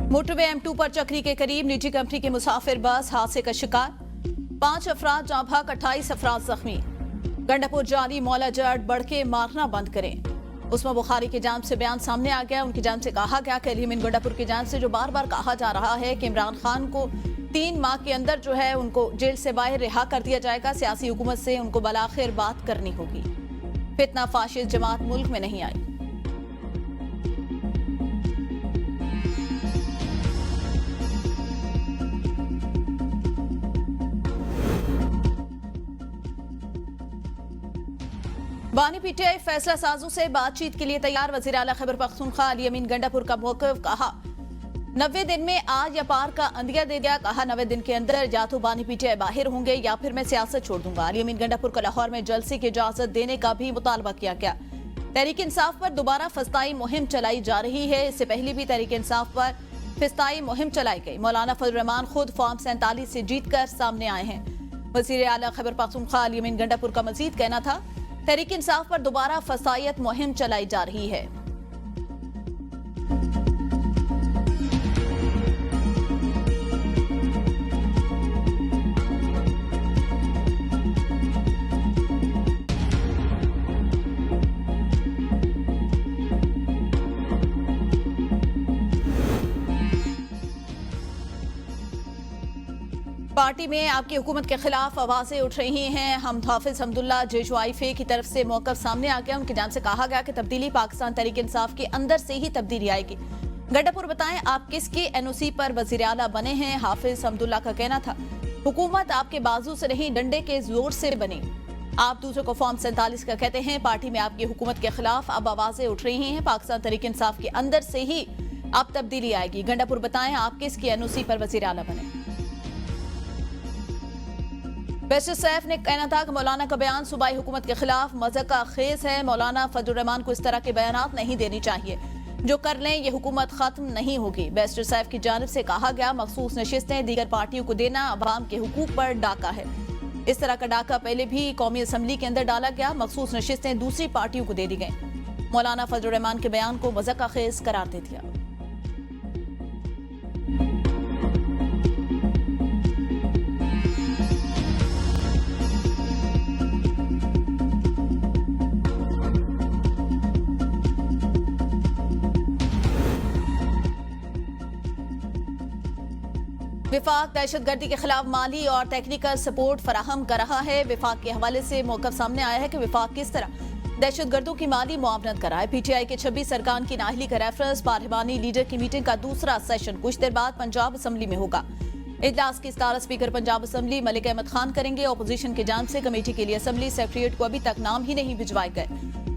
Motorway M2 पर चक्री के करीब निजी कंपनी की मुसाफिर बस हादसे का शिकार, 5 अफराद जाँ भाग, 28 अफराद जख्मी। गंडापुर जारी मौला जट बढ़ के मारना बंद करें। उस्मा बुखारी की जानिब से बयान सामने आ गया। उनकी जानिब से कहा गया कि अलीमीन गंडापुर की जानिब से जो बार बार कहा जा रहा है कि इमरान खान को 3 माह के अंदर जो है उनको जेल से बाहर रिहा कर दिया जाएगा, सियासी हुकूमत से उनको बलाखिर बात करनी होगी। फितना फाशिस्ट जमात मुल्क में नहीं आई। बानी पीटीआई फैसला साजों से बातचीत के लिए तैयार। वजीर आला खैबर पख्तूनख्वा अलीमीन गंडापुर का मौक़िफ़, कहा 90 दिन में आज या पार का अंदिया दे दिया। कहा 90 दिन के अंदर या तो बानी पीटीआई बाहर होंगे या फिर मैं सियासत छोड़ दूंगा। अलीमीन गंडापुर को लाहौर में जलसे की इजाजत देने का भी मुतालबा किया गया। तहरीक इंसाफ पर दोबारा फस्ताई मुहिम चलाई जा रही है। इससे पहले भी तहरीक इंसाफ पर फस्ताई मुहिम चलाई गई। मौलाना फजल रहमान खुद फॉर्म 47 से जीतकर सामने आए हैं। वजीर आला खैबर पख्तूनख्वा अलीमीन गंडापुर का मजीद कहना था, तहरीक इंसाफ पर दोबारा फसायत मुहिम चलाई जा रही है। पार्टी में आपकी हुकूमत के खिलाफ आवाजें उठ रही हैं। हम हाफिज हमदुल्ला जेजुआईफे की तरफ से मौक़िफ़ सामने आ गया। उनकी जानिब से कहा गया कि तब्दीली पाकिस्तान तहरीक इंसाफ के अंदर से ही तब्दीली आएगी। गंडापुर बताएं, आप किसकी एनओसी पर वजीर आला बने हैं? हाफिज हमदुल्ला का कहना था, हुकूमत आपके बाजू से नहीं डंडे के जोर से बनी। आप दूसरे को फॉर्म 47 का कहते हैं। पार्टी में आपकी हुकूमत के खिलाफ अब आवाजें उठ रही हैं। पाकिस्तान तहरीक इंसाफ के अंदर से ही अब तब्दीली आएगी। गंडापुर बताएं, आप किसकी एनओसी पर वजीर आला बने? बैरिस्टर सैफ ने कहना था कि मौलाना का बयान सूबाई हुकूमत के खिलाफ मज़हब का खेज है। मौलाना फजल रहमान को इस तरह के बयानात नहीं देने चाहिए। जो कर लें ये हुकूमत खत्म नहीं होगी। बैरिस्टर सैफ की जानिब से कहा गया, मखसूस नशिस्तें दीगर पार्टियों को देना अवाम के हुकूक पर डाका है। इस तरह का डाका पहले भी कौमी असम्बली के अंदर डाला गया। मखसूस नशिस्तें दूसरी पार्टियों को दे दी गई। मौलाना फजल रहमान के बयान को मज़हब का खेज करार दे दिया। विफाक दहशतगर्दी के खिलाफ माली और टेक्निकल सपोर्ट फराहम कर रहा है। विफाक के हवाले से मौक़िफ़ सामने आया है कि विफाक किस तरह दहशतगर्दों की माली मुआवनत कर रहा है। पीटीआई के 26 अरकान की नाअहली का रेफरेंस। पार्लिमानी लीडर की मीटिंग का दूसरा सेशन कुछ देर बाद पंजाब असम्बली में होगा। इजलास की इस्तारा स्पीकर पंजाब असम्बली मलिक अहमद खान करेंगे। अपोजिशन की जानिब से कमेटी के लिए असम्बली सेक्रेटरीट को अभी तक नाम ही नहीं भिजवाए गए।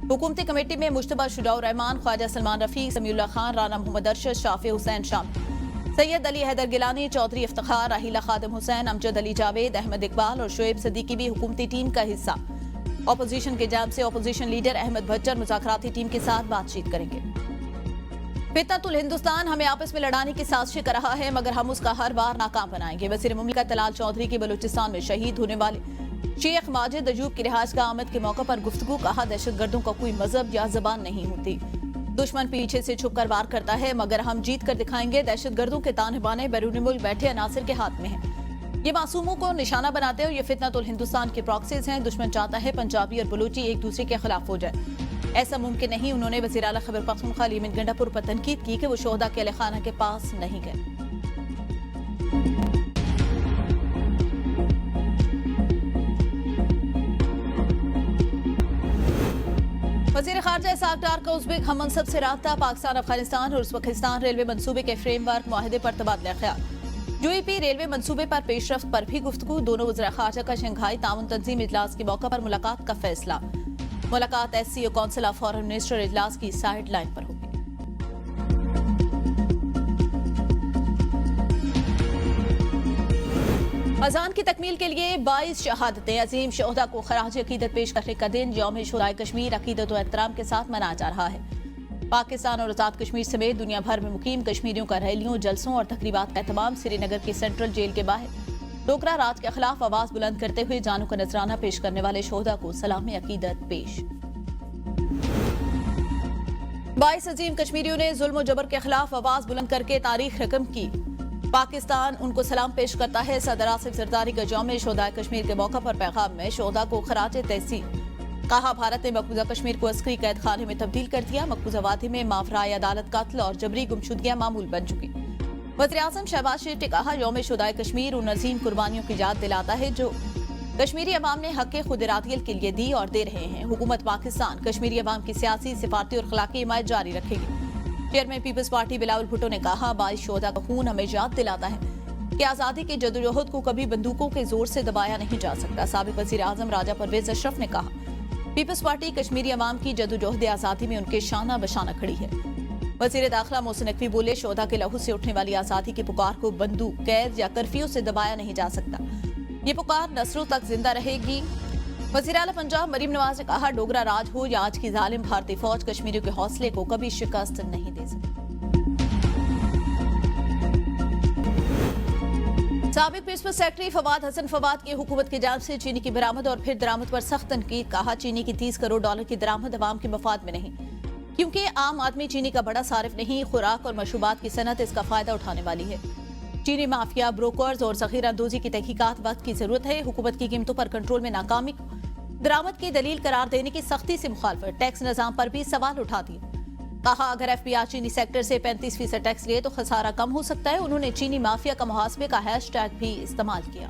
हुकूमती कमेटी में मुश्तबा शुजाउर रहमान, ख्वाजा सलमान रफीक, समीउल्लाह खान, राना मोहम्मद अरशद, शाफी हुसैन शामिल, सैयद अली हैदर गिलानी, चौधरी इफ्तिखार, राहिला खादिम हुसैन, अमजद अली जावेद, अहमद इकबाल और शोएब सदीकी भी हुकूमती टीम का हिस्सा। अपोजिशन के जानिब से अपोजिशन लीडर अहमद भज्जर मुज़ाकराती टीम के साथ बातचीत करेंगे। फितनतुल हिंदुस्तान हमें आपस में लड़ाने की साजिश कर रहा है, मगर हम उसका हर बार नाकाम बनाएंगे। वज़ीर मुमलिकत तलाल चौधरी की बलूचिस्तान में शहीद होने वाले शेख माजिद अजूब की रिहाइश का आमद के मौके पर गुफ्तगू। कहा, दहशतगर्दों का कोई मजहब या जबान नहीं होती। दुश्मन पीछे से छुपकर वार करता है, मगर हम जीत कर दिखाएंगे। दहशतगर्दों के ताने बाने बैरून मुल्क बैठे अनासिर के हाथ में हैं। ये मासूमों को निशाना बनाते हैं और ये फितनतुल हिंदुस्तान के प्रॉक्सीज हैं। दुश्मन चाहता है पंजाबी और बलूची एक दूसरे के खिलाफ हो जाए। ऐसा मुमकिन नहीं। उन्होंने वज़ीर आला खैबर पख्तूनख्वा अलीमीन गंडापुर पर तनकीद की कि वो शोहदा के अहलखाना के पास नहीं गए। वज़ीर ख़ारजा इसहाक़ डार का उज़्बेक हम मनसब से राब्ता। पाकिस्तान, अफगानिस्तान और उज़्बेकिस्तान रेलवे मनसूबे के फ्रेमवर्क मुआहदे पर तबादला ख्याल। यूएपी रेलवे मनसूबे पर पेशरफ्त पर भी गुफ्तगू। दोनों वज़ीर ख़ारजा का शंघाई ताउन तंजीम इजलास के मौके पर मुलाकात का फैसला। मुलाकात SCO council of foreign minister इजलास की साइड लाइन पर होगी। अजान की तकमील के लिए 22 शहादतें। अजीम शोहदा को खराज अकीदत पेश करने का दिन यौम शुहदाए कश्मीर अकीदत और एहतराम के साथ मनाया जा रहा है। पाकिस्तान और आज़ाद कश्मीर समेत दुनिया भर में मुकीम कश्मीरियों का रैलियों, जलसों और तकरीबात का एहतमाम। श्रीनगर की सेंट्रल जेल के बाहर डोगरा राज के खिलाफ आवाज बुलंद करते हुए जानों का नजराना पेश करने वाले शोहदा को सलाम अकीदत पेश। 22 अजीम कश्मीरियों ने जुल्म जबर के खिलाफ आवाज बुलंद करके तारीख रकम की। पाकिस्तान उनको सलाम पेश करता है। सदर आसिफ जरदारी का यौम शोहदाए कश्मीर के मौका पर पैगाम में शोहदा को खराज तहसीन। कहा, भारत ने मकबूजा कश्मीर को अस्करी कैद खाने में तब्दील कर दिया। मकबूजा वादी में मावराए अदालत कत्ल और जबरी गुमशुदगियां मामूल बन चुकी। वज़ीर-ए-आज़म शहबाज शरीफ ने कहा, यौम शोहदाए कश्मीर उन अजीम कुर्बानियों की याद दिलाता है जो कश्मीरी अवाम ने हक़ खुद इरादियत के लिए दी और दे रहे हैं। हुकूमत पाकिस्तान कश्मीरी अवाम की सियासी, सिफारती और अखलाकी हिमायत जारी रखेगी। चेयरमैन पीपल्स पार्टी बिलावल भुट्टो ने कहा, 22 शोहदा का खून हमें याद दिलाता है कि आज़ादी की जदोजहद को कभी बंदूकों के जोर से दबाया नहीं जा सकता। साबिक वज़ीर-ए-आज़म राजा परवेज अशरफ ने कहा, पीपल्स पार्टी कश्मीरी अवाम की जदोजहद आज़ादी में उनके शाना बशाना खड़ी है। वज़ीर दाखिला मोहसिन नकवी बोले, शोहदा के लहू से उठने वाली आज़ादी की पुकार को बंदूक, कैद या कर्फ्यू से दबाया नहीं जा सकता। ये पुकार नस्लों तक जिंदा रहेगी। वज़ीर आला पंजाब मरीम नवाज ने कहा, डोगरा राज हो या आज की जालिम भारतीय फौज कश्मीरियों के हौसले को कभी शिकस्त नहीं दे सकती। साबिक प्रिंसिपल सेक्रेटरी फवाद हसन फवाद की हुकूमत की जानिब से चीनी की बरामद और फिर दरामद पर सख्त तनकीद। कहा, चीनी की 30 करोड़ डॉलर की दरामद अवाम के मफाद में नहीं, क्योंकि आम आदमी चीनी का बड़ा सारिफ नहीं। खुराक और मशरूबात की सनत इसका फायदा उठाने वाली है। चीनी माफिया, ब्रोकर्स और ज़ख़ीरा अंदोज़ी की तहकीकात वक्त की जरूरत है। हुकूमत की कीमतों पर कंट्रोल में नाकामी को दरामद की दलील करार देने की सख्ती से मुखालफत। टैक्स निज़ाम पर भी सवाल उठा दिए। कहा, अगर एफबीआई चीनी सेक्टर से 35% टैक्स लिए तो खसारा कम हो सकता है। उन्होंने चीनी माफिया का मुहासबे का हैशटैग भी इस्तेमाल किया।